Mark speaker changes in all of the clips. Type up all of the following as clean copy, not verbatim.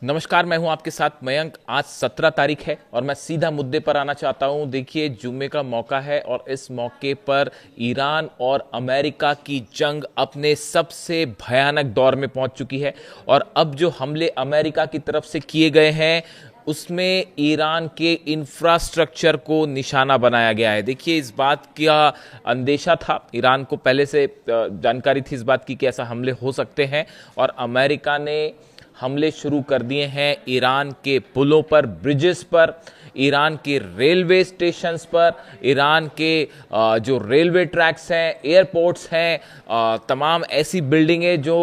Speaker 1: नमस्कार, मैं हूं आपके साथ मयंक। आज 17 तारीख है और मैं सीधा मुद्दे पर आना चाहता हूं। देखिए, जुम्मे का मौका है और इस मौके पर ईरान और अमेरिका की जंग अपने सबसे भयानक दौर में पहुंच चुकी है। और अब जो हमले अमेरिका की तरफ से किए गए हैं उसमें ईरान के इंफ्रास्ट्रक्चर को निशाना बनाया गया है। देखिए, इस बात का अंदेशा था, ईरान को पहले से जानकारी थी इस बात की कि ऐसा हमले हो सकते हैं और अमेरिका ने हमले शुरू कर दिए हैं ईरान के पुलों पर, ब्रिजेस पर, ईरान के रेलवे स्टेशंस पर, ईरान के जो रेलवे ट्रैक्स हैं, एयरपोर्ट्स हैं, तमाम ऐसी बिल्डिंगें जो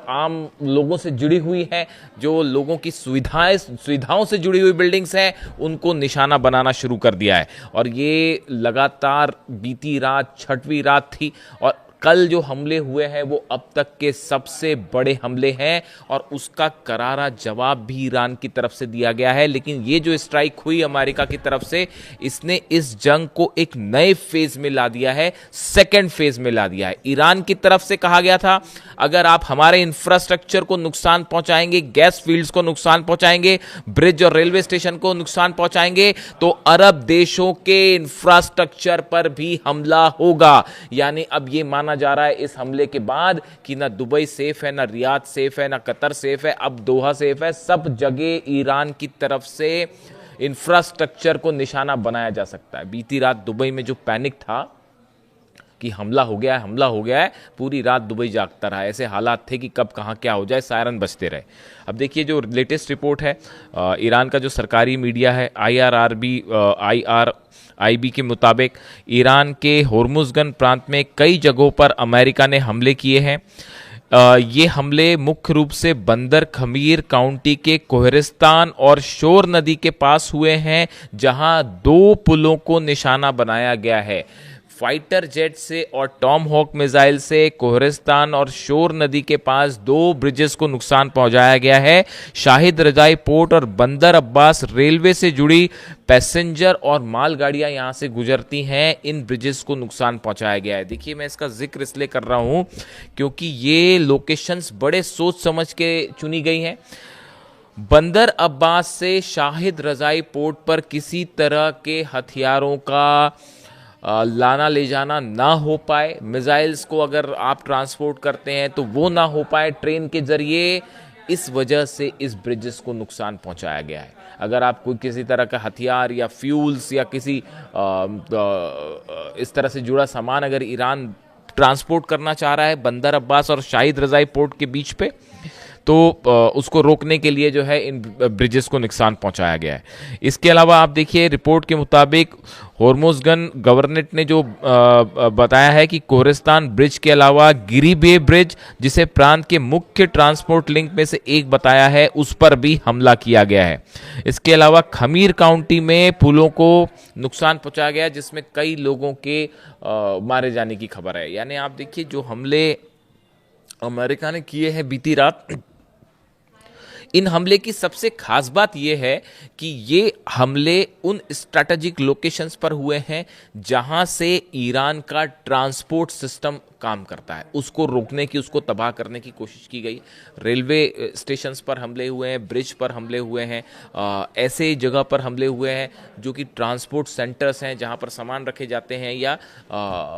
Speaker 1: आम लोगों से जुड़ी हुई हैं, जो लोगों की सुविधाओं से जुड़ी हुई बिल्डिंग्स हैं, उनको निशाना बनाना शुरू कर दिया है। और ये लगातार बीती रात छठवीं रात थी और कल जो हमले हुए हैं वो अब तक के सबसे बड़े हमले हैं और उसका करारा जवाब भी ईरान की तरफ से दिया गया है। लेकिन ये जो स्ट्राइक हुई अमेरिका की तरफ से, इसने इस जंग को एक नए फेज में ला दिया है, सेकेंड फेज में ला दिया है। ईरान की तरफ से कहा गया था, अगर आप हमारे इंफ्रास्ट्रक्चर को नुकसान पहुंचाएंगे, गैस फील्ड्स को नुकसान पहुंचाएंगे, ब्रिज और रेलवे स्टेशन को नुकसान पहुंचाएंगे, तो अरब देशों के इंफ्रास्ट्रक्चर पर भी हमला होगा। यानी अब ये माना जा रहा है इस हमले के बाद कि ना दुबई सेफ है, ना रियाद सेफ है, ना कतर सेफ है, अब दोहा सेफ है। सब जगह ईरान की तरफ से इंफ्रास्ट्रक्चर को निशाना बनाया जा सकता है। बीती रात दुबई में जो पैनिक था कि हमला हो गया है, हमला हो गया है, पूरी रात दुबई जागता रहा। ऐसे हालात थे कि कब कहां क्या हो जाए, सायरन बजते रहे। अब देखिए, जो लेटेस्ट रिपोर्ट है ईरान का जो सरकारी मीडिया है IRIB के मुताबिक, ईरान के होर्मुजगन प्रांत में कई जगहों पर अमेरिका ने हमले किए हैं। ये हमले मुख्य रूप से बंदर खमीर काउंटी के कोहरिस्तान और शोर नदी के पास हुए हैं, जहां 2 पुलों को निशाना बनाया गया है। फाइटर जेट से और टॉम हॉक मिसाइल से कोहरिस्तान और शोर नदी के पास 2 ब्रिजेस को नुकसान पहुंचाया गया है। शाहिद रजाई पोर्ट और बंदर अब्बास रेलवे से जुड़ी पैसेंजर और मालगाड़ियां यहां से गुजरती हैं, इन ब्रिजेस को नुकसान पहुंचाया गया है। देखिए, मैं इसका जिक्र इसलिए कर रहा हूं क्योंकि ये लोकेशंस बड़े सोच समझ के चुनी गई हैं। बंदर अब्बास से शाहिद रजाई पोर्ट पर किसी तरह के हथियारों का लाना ले जाना ना हो पाए, मिसाइल्स को अगर आप ट्रांसपोर्ट करते हैं तो वो ना हो पाए ट्रेन के जरिए, इस वजह से इस ब्रिजेस को नुकसान पहुंचाया गया है। अगर आप कोई किसी तरह का हथियार या फ्यूल्स या किसी इस तरह से जुड़ा सामान अगर ईरान ट्रांसपोर्ट करना चाह रहा है बंदर अब्बास और शाहिद रजाई पोर्ट के बीच पे, तो उसको रोकने के लिए जो है इन ब्रिजेस को नुकसान पहुंचाया गया है। इसके अलावा आप देखिए, रिपोर्ट के मुताबिक होर्मुजगन गवर्नमेंट ने जो बताया है कि कोहरिस्तान ब्रिज के अलावा गिरिबे ब्रिज, जिसे प्रांत के मुख्य ट्रांसपोर्ट लिंक में से एक बताया है, उस पर भी हमला किया गया है। इसके अलावा खमीर काउंटी में पुलों को नुकसान पहुंचाया गया, जिसमें कई लोगों के मारे जाने की खबर है। यानी आप देखिए, जो हमले अमेरिका ने किए हैं बीती रात, इन हमले की सबसे खास बात यह है कि ये हमले उन स्ट्रैटेजिक लोकेशंस पर हुए हैं जहां से ईरान का ट्रांसपोर्ट सिस्टम काम करता है, उसको रोकने की, उसको तबाह करने की कोशिश की गई। रेलवे स्टेशंस पर हमले हुए हैं, ब्रिज पर हमले हुए हैं, ऐसे जगह पर हमले हुए हैं जो कि ट्रांसपोर्ट सेंटर्स हैं जहां पर सामान रखे जाते हैं या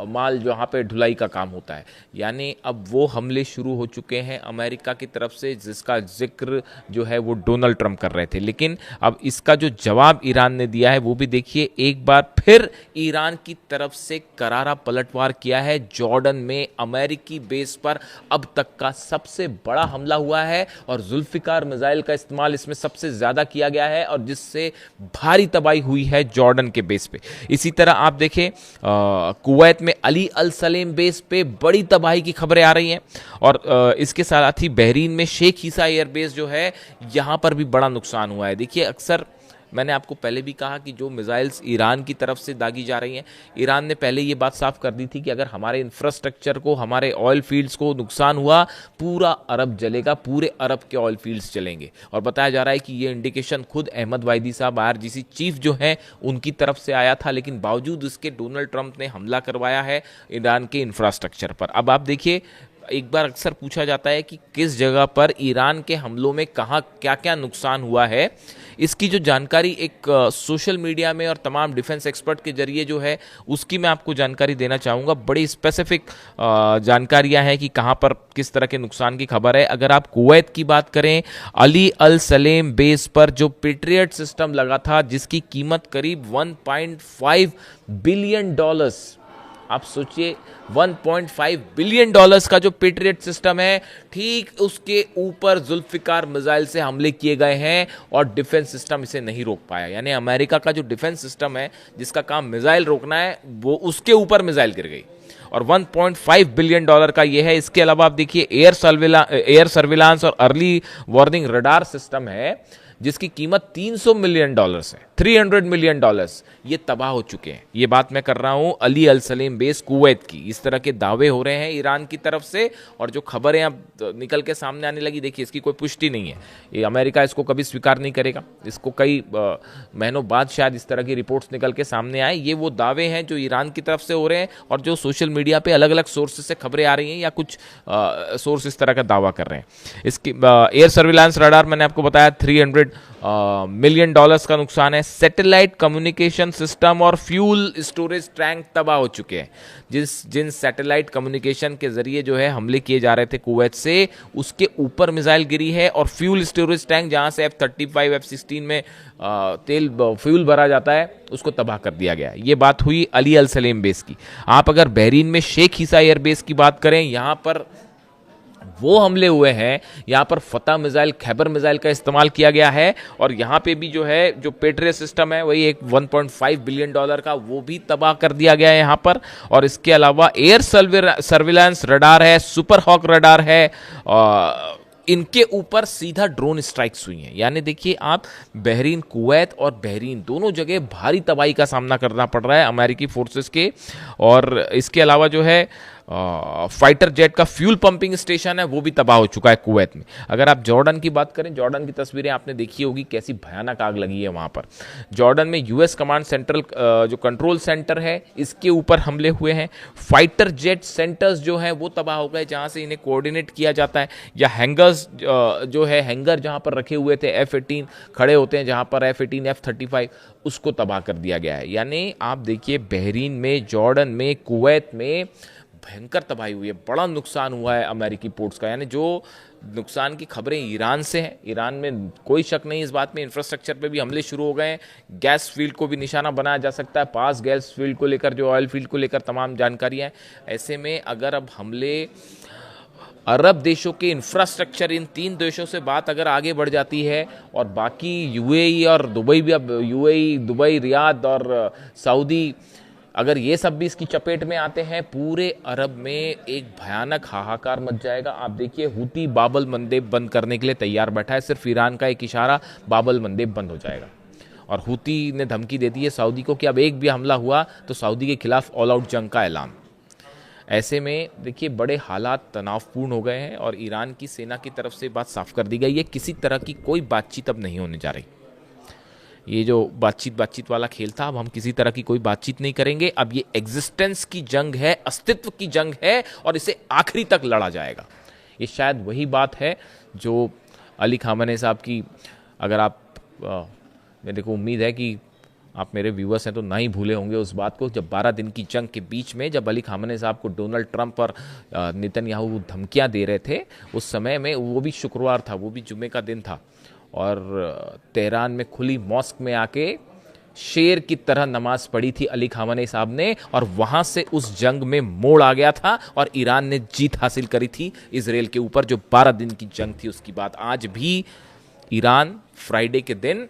Speaker 1: माल जहां पे ढुलाई का काम होता है। यानी अब वो हमले शुरू हो चुके हैं अमेरिका की तरफ से, जिसका जिक्र जो है वो डोनाल्ड ट्रंप कर रहे थे। लेकिन अब इसका जो जवाब ईरान ने दिया है वो भी देखिए, एक बार फिर ईरान की तरफ से करारा पलटवार किया है। जॉर्डन में अमेरिकी बेस पर अब तक का सबसे बड़ा हमला हुआ है और जुल्फिकार मिसाइल का इस्तेमाल इसमें सबसे ज्यादा किया गया है और जिससे भारी तबाही हुई है जॉर्डन के बेस पे। इसी तरह आप देखें, कुवैत में अली अल सलेम बेस पे बड़ी तबाही की खबरें आ रही हैं और इसके साथ ही बहरीन में शेख ईसा एयरबेस जो है, यहां पर भी बड़ा नुकसान हुआ है। देखिए, अक्सर मैंने आपको पहले भी कहा कि जो मिसाइल्स ईरान की तरफ से दागी जा रही हैं, ईरान ने पहले ये बात साफ कर दी थी कि अगर हमारे इंफ्रास्ट्रक्चर को, हमारे ऑयल फील्ड्स को नुकसान हुआ, पूरा अरब जलेगा, पूरे अरब के ऑयल फील्ड्स चलेंगे। और बताया जा रहा है कि ये इंडिकेशन खुद अहमद वाइदी साहब, IRGC चीफ जो हैं, उनकी तरफ से आया था। लेकिन बावजूद इसके डोनाल्ड ट्रंप ने हमला करवाया है ईरान के इंफ्रास्ट्रक्चर पर। अब आप देखिए, एक बार अक्सर पूछा जाता है कि किस जगह पर ईरान के हमलों में कहाँ क्या क्या नुकसान हुआ है, इसकी जो जानकारी एक सोशल मीडिया में और तमाम डिफेंस एक्सपर्ट के जरिए जो है उसकी मैं आपको जानकारी देना चाहूँगा। बड़ी स्पेसिफिक जानकारियाँ हैं कि कहाँ पर किस तरह के नुकसान की खबर है। अगर आप कुवैत की बात करें, अली अल सलेम बेस पर जो पेट्रियट सिस्टम लगा था जिसकी कीमत करीब 1.5 बिलियन डॉलर्स, आप सोचिए 1.5 बिलियन डॉलर्स का जो पेट्रियट सिस्टम है, ठीक उसके ऊपर जुल्फिकार मिसाइल से हमले किए गए हैं और डिफेंस सिस्टम इसे नहीं रोक पाया। यानी अमेरिका का जो डिफेंस सिस्टम है जिसका काम मिसाइल रोकना है, वो उसके ऊपर मिसाइल गिर गई और 1.5 बिलियन डॉलर का ये है। इसके अलावा आप देखिए एयर सर्विलांस और अर्ली वार्निंग रडार सिस्टम है जिसकी कीमत 300 मिलियन डॉलर्स है, 300 मिलियन डॉलर्स, ये तबाह हो चुके हैं। ये बात मैं कर रहा हूं अली अल सलेम बेस कुवैत की। इस तरह के दावे हो रहे हैं ईरान की तरफ से और जो खबरें अब निकल के सामने आने लगी, देखिए इसकी कोई पुष्टि नहीं है। ये अमेरिका इसको कभी स्वीकार नहीं करेगा, इसको कई महीनों बाद शायद इस तरह की रिपोर्ट्स निकल के सामने आए। ये वो दावे हैं जो ईरान की तरफ से हो रहे हैं और जो सोशल मीडिया पे अलग अलग सोर्सेज से खबरें आ रही हैं या कुछ सोर्स इस तरह का दावा कर रहे हैं। इसकी एयर सर्विलांस रडार मैंने आपको बताया 300 मिलियन डॉलर्स का नुकसान है। सैटेलाइट कम्युनिकेशन सिस्टम और फ्यूल स्टोरेज टैंक तबाह हो चुके हैं। जिन सैटेलाइट कम्युनिकेशन के जरिए जो है हमले किए जा रहे थे कुवैत से, उसके ऊपर मिसाइल गिरी है और फ्यूल स्टोरेज टैंक जहां से F-35 F-16 में फ्यूल भरा जाता है उसको तबाह कर दिया गया। ये बात हुई अली अल सलेम बेस की। आप अगर बहरीन में शेख ईसा एयर बेस की बात करें, यहां पर वो हमले हुए हैं, यहाँ पर फतह मिसाइल, खैबर मिसाइल का इस्तेमाल किया गया है और यहाँ पे भी जो है जो पेट्रियट सिस्टम है वही एक 1.5 बिलियन डॉलर का, वो भी तबाह कर दिया गया है यहाँ पर। और इसके अलावा एयर सर्विलांस रडार है, सुपर हॉक रडार है, इनके ऊपर सीधा ड्रोन स्ट्राइक्स हुई हैं। यानी देखिए आप बहरीन, कुवैत और बहरीन दोनों जगह भारी तबाही का सामना करना पड़ रहा है अमेरिकी फोर्सेस के। और इसके अलावा जो है फाइटर जेट का फ्यूल पंपिंग स्टेशन है वो भी तबाह हो चुका है कुवैत में। अगर आप जॉर्डन की बात करें, जॉर्डन की तस्वीरें आपने देखी होगी, कैसी भयानक आग लगी है वहाँ पर। जॉर्डन में यूएस कमांड सेंट्रल जो कंट्रोल सेंटर है इसके ऊपर हमले हुए हैं। फाइटर जेट सेंटर्स जो हैं वो तबाह हो गए जहाँ से इन्हें कोऑर्डिनेट किया जाता है, या हैंगर्स जो है हैंगर जहाँ पर रखे हुए थे F-18 खड़े होते हैं, जहाँ पर F-18 F-35, उसको तबाह कर दिया गया है। यानी आप देखिए बहरीन में, जॉर्डन में, कुवैत में भयंकर तबाही हुई है, बड़ा नुकसान हुआ है अमेरिकी पोर्ट्स का। यानी जो नुकसान की खबरें ईरान से हैं, ईरान में कोई शक नहीं इस बात में, इंफ्रास्ट्रक्चर पे भी हमले शुरू हो गए हैं, गैस फील्ड को भी निशाना बनाया जा सकता है, पास गैस फील्ड को लेकर, जो ऑयल फील्ड को लेकर तमाम जानकारियां हैं। ऐसे में अगर अब हमले अरब देशों के इंफ्रास्ट्रक्चर, इन 3 देशों से बात अगर आगे बढ़ जाती है और बाकी यूएई और दुबई भी, अब यूएई, दुबई, रियाद और सऊदी, अगर ये सब भी इसकी चपेट में आते हैं, पूरे अरब में एक भयानक हाहाकार मच जाएगा। आप देखिए हुती बाबल मंदेब बंद करने के लिए तैयार बैठा है, सिर्फ ईरान का एक इशारा, बाबल मंदेब बंद हो जाएगा। और हुती ने धमकी दे दी है सऊदी को कि अब एक भी हमला हुआ तो सऊदी के खिलाफ ऑल आउट जंग का ऐलान। ऐसे में देखिए बड़े हालात तनावपूर्ण हो गए हैं और ईरान की सेना की तरफ से बात साफ कर दी गई है, किसी तरह की कोई बातचीत अब नहीं होने जा रही। ये जो बातचीत वाला खेल था, अब हम किसी तरह की कोई बातचीत नहीं करेंगे। अब ये एग्जिस्टेंस की जंग है, अस्तित्व की जंग है और इसे आखिरी तक लड़ा जाएगा। ये शायद वही बात है जो अली खामने साहब की, अगर आप मेरे को उम्मीद है कि आप मेरे व्यूअर्स हैं तो ना ही भूले होंगे उस बात को, जब 12 दिन की जंग के बीच में जब अली खामने साहब को डोनाल्ड ट्रंप और नेतन्याहू धमकियां दे रहे थे, उस समय में वो भी शुक्रवार था, वो भी जुम्मे का दिन था, और तेहरान में खुली मॉस्क में आके शेर की तरह नमाज पढ़ी थी अली खामने साहब ने, और वहां से उस जंग में मोड़ आ गया था और ईरान ने जीत हासिल करी थी इसराइल के ऊपर। जो 12 दिन की जंग थी उसकी बात आज भी ईरान फ्राइडे के दिन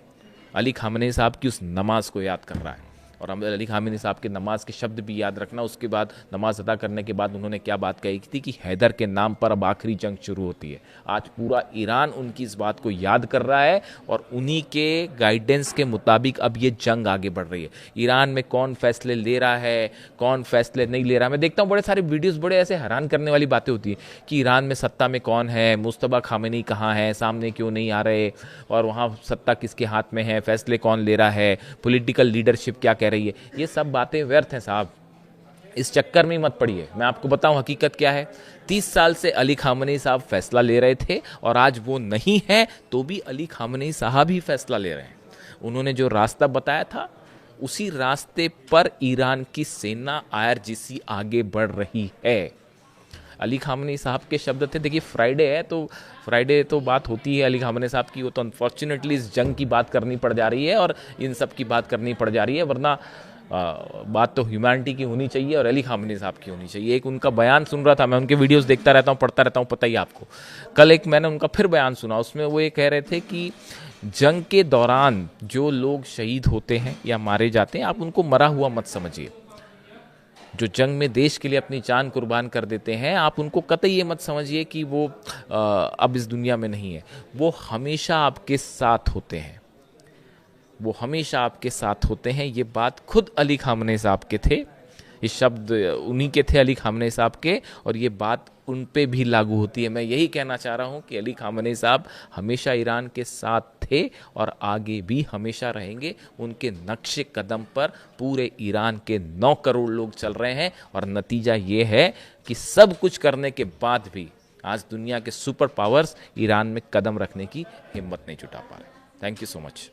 Speaker 1: अली खामने साहब की उस नमाज को याद कर रहा है। और अली खामने साहब के नमाज के शब्द भी याद रखना। उसके बाद नमाज अदा करने के बाद उन्होंने क्या बात कही थी कि हैदर के नाम पर अब आखिरी जंग शुरू होती है। आज पूरा ईरान उनकी इस बात को याद कर रहा है और उन्हीं के गाइडेंस के मुताबिक अब ये जंग आगे बढ़ रही है। ईरान में कौन फैसले ले रहा है, कौन फैसले नहीं ले रहा है, मैं देखता हूँ बड़े सारे वीडियोज़, बड़े ऐसे हैरान करने वाली बातें होती हैं कि ईरान में सत्ता में कौन है, मुस्तबा खामेनी कहाँ है, सामने क्यों नहीं आ रहे, और वहाँ सत्ता किसके हाथ में है, फैसले कौन ले रहा है, पॉलिटिकल लीडरशिप क्या कह रही है। ये सब बातें व्यर्थ हैं साहब। इस चक्कर में मत पड़िए। मैं आपको बताऊं हकीकत क्या है। 30 साल से अली खामनेई साहब फैसला ले रहे थे और आज वो नहीं है तो भी अली खामनेई साहब ही फैसला ले रहे हैं। उन्होंने जो रास्ता बताया था उसी रास्ते पर ईरान की सेना IRGC आगे बढ़ रही है। अली खामनेई साहब के शब्द थे। देखिए फ्राइडे है तो फ्राइडे तो बात होती है अली खामनेई साहब की, वो तो अनफॉर्चुनेटली इस जंग की बात करनी पड़ जा रही है और इन सब की बात करनी पड़ जा रही है, वरना बात तो ह्यूमैनिटी की होनी चाहिए और अली खामनेई साहब की होनी चाहिए। एक उनका बयान सुन रहा था, मैं उनके वीडियोस देखता रहता हूँ, पढ़ता रहता हूँ, पता ही आपको। कल एक मैंने उनका फिर बयान सुना, उसमें वो ये कह रहे थे कि जंग के दौरान जो लोग शहीद होते हैं या मारे जाते हैं आप उनको मरा हुआ मत समझिए। जो जंग में देश के लिए अपनी जान कुर्बान कर देते हैं आप उनको कतई ये मत समझिए कि वो अब इस दुनिया में नहीं है। वो हमेशा आपके साथ होते हैं, वो हमेशा आपके साथ होते हैं। ये बात खुद अली खामनेई साहब के थे, ये शब्द उन्हीं के थे अली खामनेई साहब के, और ये बात उन पे भी लागू होती है। मैं यही कहना चाह रहा हूँ कि अली खामनेई साहब हमेशा ईरान के साथ थे और आगे भी हमेशा रहेंगे। उनके नक्शे कदम पर पूरे ईरान के 9 करोड़ लोग चल रहे हैं और नतीजा ये है कि सब कुछ करने के बाद भी आज दुनिया के सुपर पावर्स ईरान में कदम रखने की हिम्मत नहीं जुटा पा रहे। Thank you so much.